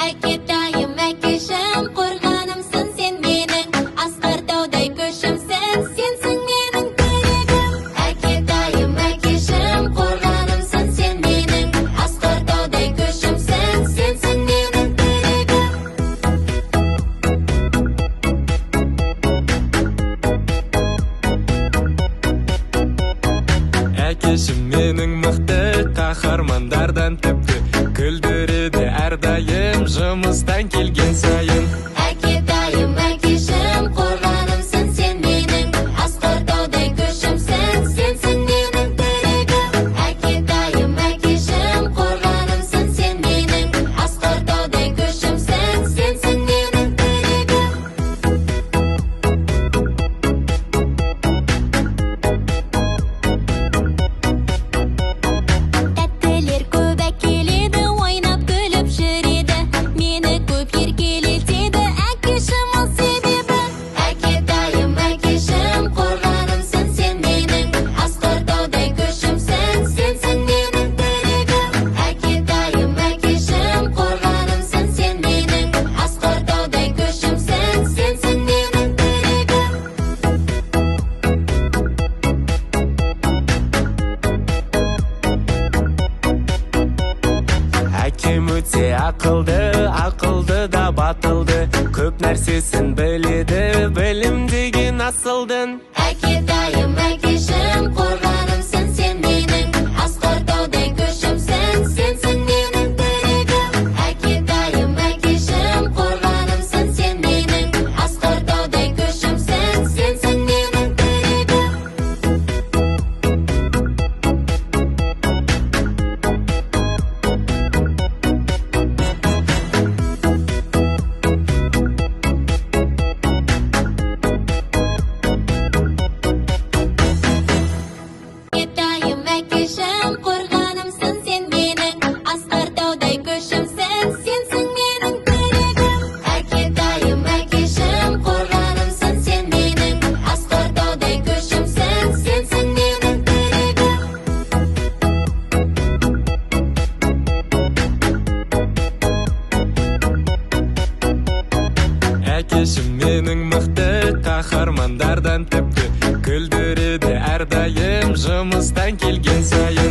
Әкетайым, әкешім, қорғанымсың сен менің, асқар таудай көшімсің, сенсің менің тірегім. Әкетайым, әкешім, қорғанымсың сен менің, асқар таудай көшімсің, сенсің менің тірегім. Әкешім менің мықты, қаһармандардан тіпті, күлдіреді әрдайым жұмыстан келген сайын. Әкетайым, әкешім, қорғанымсың сен менің, асқар таудай көшімсің, сенсің менің тірегім. Әкетайым, әкешім, қорғанымсың сен менің, асқар таудай көшімсің, сенсің менің тірегім. Тәттілер көп әкеледі, ойнап күліп жүреді, мені көп еркелетеді, әкешім ол себебі. Әкетайым, әкешім, қорғанымсың сен менің, асқар таудай көшімсің, сенсің менің тірегім. Әкетайым, әкешім, қорғанымсың сен менің, асқар таудай көшімсің, сенсің менің тірегім. Әкем өте ақылды, ақылды да батылды, көп нәрсесін біледі, білім деген асылдың. Әкетайым, әкешім, қорғанымсың сен менің, асқар таудай көшімсің, сенсің менің тірегім. Әкетайым, әкешім, қорғанымсың сен менің, асқар таудай көшімсің, сенсің менің тірегім. Әкетайым, әкешім, қорғанымсың сен менің, асқар таудай көшімсің, сенсің менің тірегім. Әкетайым, әкешім, қорғанымсың сен менің, асқар таудай көшімсің, сенсің менің тірегім. Әкешім менің мықты, қаһармандардан тіпті, күлдіреді әрдайым жұмыстан келген сайын.